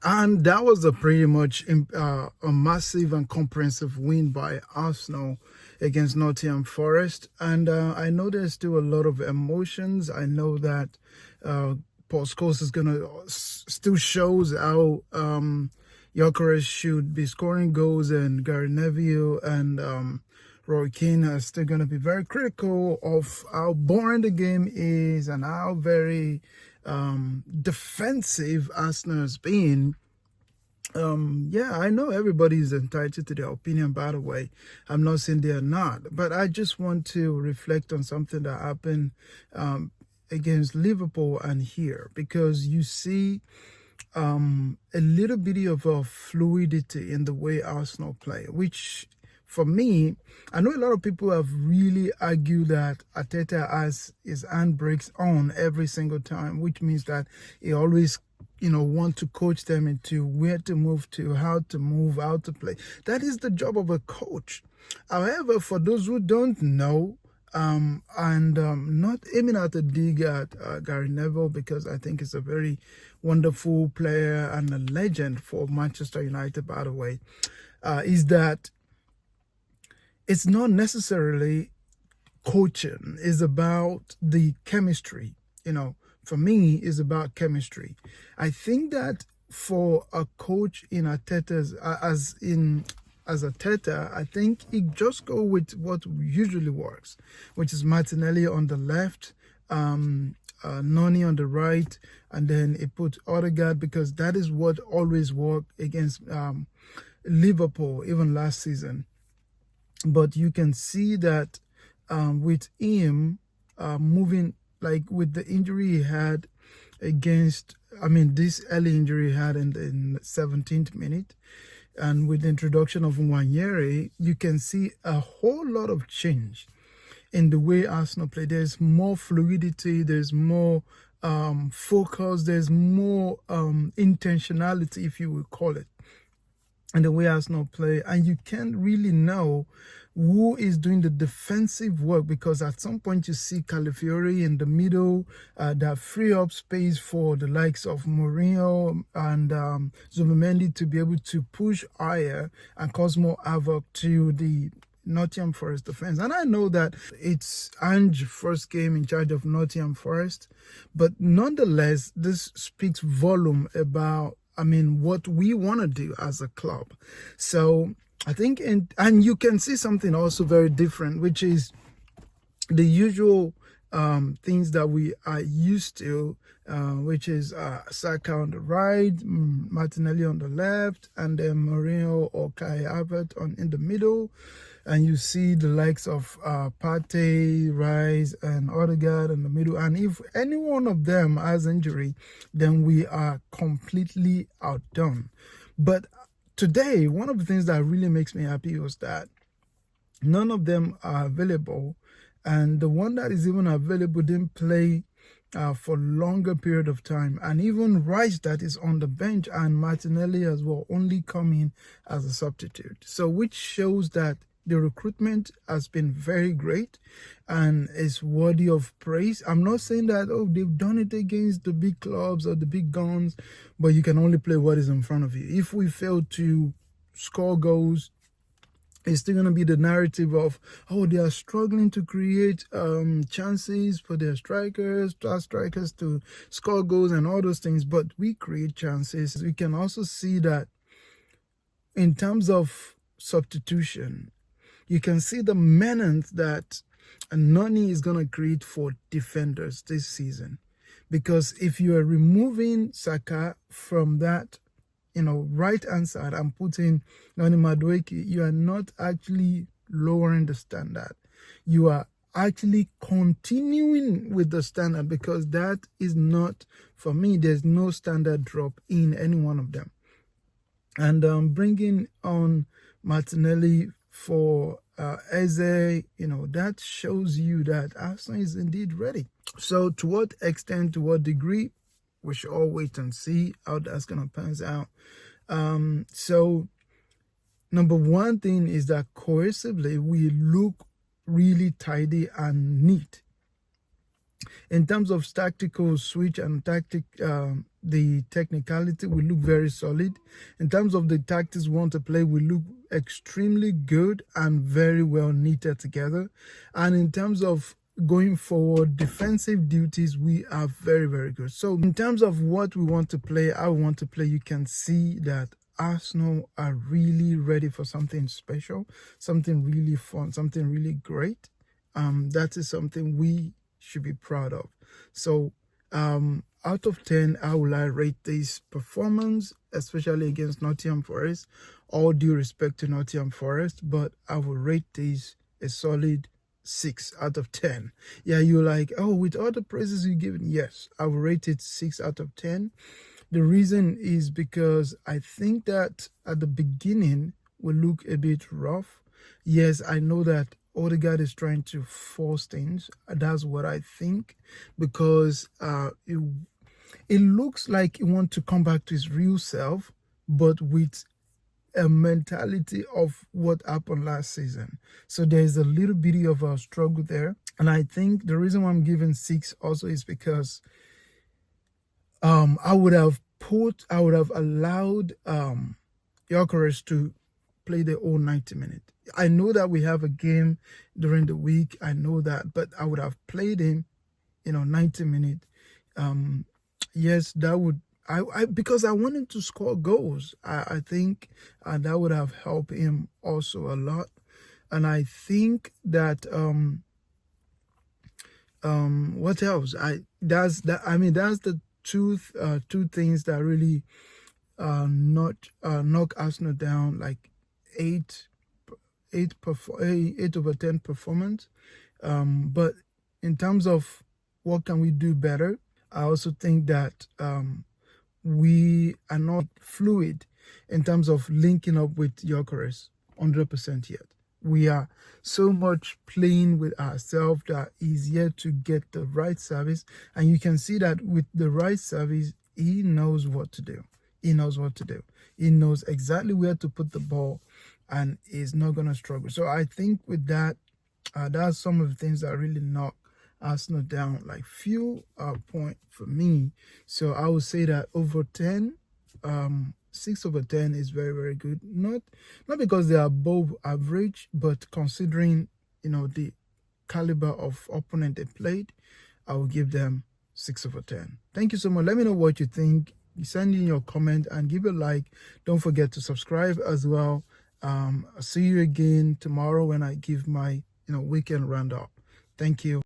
And that was a pretty much a massive and comprehensive win by Arsenal against Nottingham Forest. And I know there's still a lot of emotions. I know that Paul Scholes is going to still shows how Gyökeres should be scoring goals, and Gary Neville and Roy Keane are still going to be very critical of how boring the game is and how very defensive Arsenal has been. Yeah, I know everybody is entitled to their opinion, by the way. I'm not saying they're not, but I just want to reflect on something that happened against Liverpool and here, because you see a little bit of a fluidity in the way Arsenal play, which for me, I know a lot of people have really argued that Arteta has his handbrakes on every single time, which means that he always want to coach them into where to move to, how to move, how to play. That is the job of a coach. However, for those who don't know, not aiming at a dig at Gary Neville, because I think he's a very wonderful player and a legend for Manchester United, by the way, is that it's not necessarily coaching. It's about the chemistry. For me, it's about chemistry. I think that for a coach in Arteta's, as Arteta, I think he just go with what usually works, which is Martinelli on the left, Noni on the right, and then he put Odegaard, because that is what always worked against Liverpool, even last season. But you can see that with him moving, like with the injury he had against, this early injury he had in the 17th minute, and with the introduction of Nwaneri, you can see a whole lot of change in the way Arsenal play. There's more fluidity, there's more focus, there's more intentionality, if you will call it, in the way Arsenal play. And you can't really know who is doing the defensive work, because at some point you see Calafiori in the middle that free up space for the likes of Mourinho and Zubimendi to be able to push higher and cause more havoc to the Nottingham Forest defense. And I know that it's Ange's first game in charge of Nottingham Forest, but nonetheless, this speaks volume about what we want to do as a club. So I think, and you can see something also very different, which is the usual things that we are used to, which is Saka on the right, Martinelli on the left, and then Mourinho or Kai Havertz in the middle. And you see the likes of Partey, Rice, and Odegaard in the middle. And if any one of them has injury, then we are completely outdone. But today, one of the things that really makes me happy was that none of them are available. And the one that is even available didn't play for longer period of time. And even Rice, that is on the bench, and Martinelli as well, only come in as a substitute. So which shows that the recruitment has been very great and is worthy of praise. I'm not saying that, they've done it against the big clubs or the big guns, but you can only play what is in front of you. If we fail to score goals, it's still going to be the narrative of, they are struggling to create chances for their strikers to score goals and all those things. But we create chances. We can also see that in terms of substitution, you can see the menace that Noni is going to create for defenders this season. Because if you are removing Saka from that, right-hand side and putting Noni Madueke, you are not actually lowering the standard. You are actually continuing with the standard, because that is not, for me, there's no standard drop in any one of them. And bringing on Martinelli for Eze, that shows you that Arsenal is indeed ready. So to what extent, to what degree, we should all wait and see how that's going to pan out. So number one thing is that cohesively, we look really tidy and neat. In terms of tactical switch and the technicality, we look very solid. In terms of the tactics we want to play, we look extremely good and very well knitted together. And in terms of going forward, defensive duties, we are very, very good. So in terms of what we want to play, I want to play, you can see that Arsenal are really ready for something special, something really fun, something really great. That is something we should be proud of. So out of 10, how will I rate this performance, especially against Nottingham Forest? All due respect to Nottingham Forest, but I will rate this a solid 6 out of 10. Yeah, you're like, oh, with all the praises you given, yes, I will rate it 6 out of 10. The reason is because I think that at the beginning we look a bit rough. Yes, I know that Odegaard is trying to force things. That's what I think, because it looks like he wants to come back to his real self, but with a mentality of what happened last season. So there's a little bit of a struggle there. And I think the reason why I'm giving 6 also is because I would have allowed Gyökeres to play the whole 90 minutes. I know that we have a game during the week. I know that, but I would have played him, 90 minutes. Yes, that would, because I want him to score goals. I think that would have helped him also a lot. And I think that what else? That's the two things that really knock Arsenal down, like 8 over 10 performance. But in terms of what can we do better, I also think that we are not fluid in terms of linking up with Gyökeres 100% yet. We are so much playing with ourselves that he's yet to get the right service. And you can see that with the right service, he knows what to do. He knows what to do. He knows exactly where to put the ball, and is not going to struggle. So I think with that, that's some of the things that really knock Arsenal down, like few point for me. So I would say that over 10, 6 over 10 is very, very good. Not because they are above average, but considering the caliber of opponent they played, I will give them 6 over 10. Thank you so much. Let me know what you think. Send in your comment and give a like. Don't forget to subscribe as well. I'll see you again tomorrow when I give my weekend roundup. Thank you.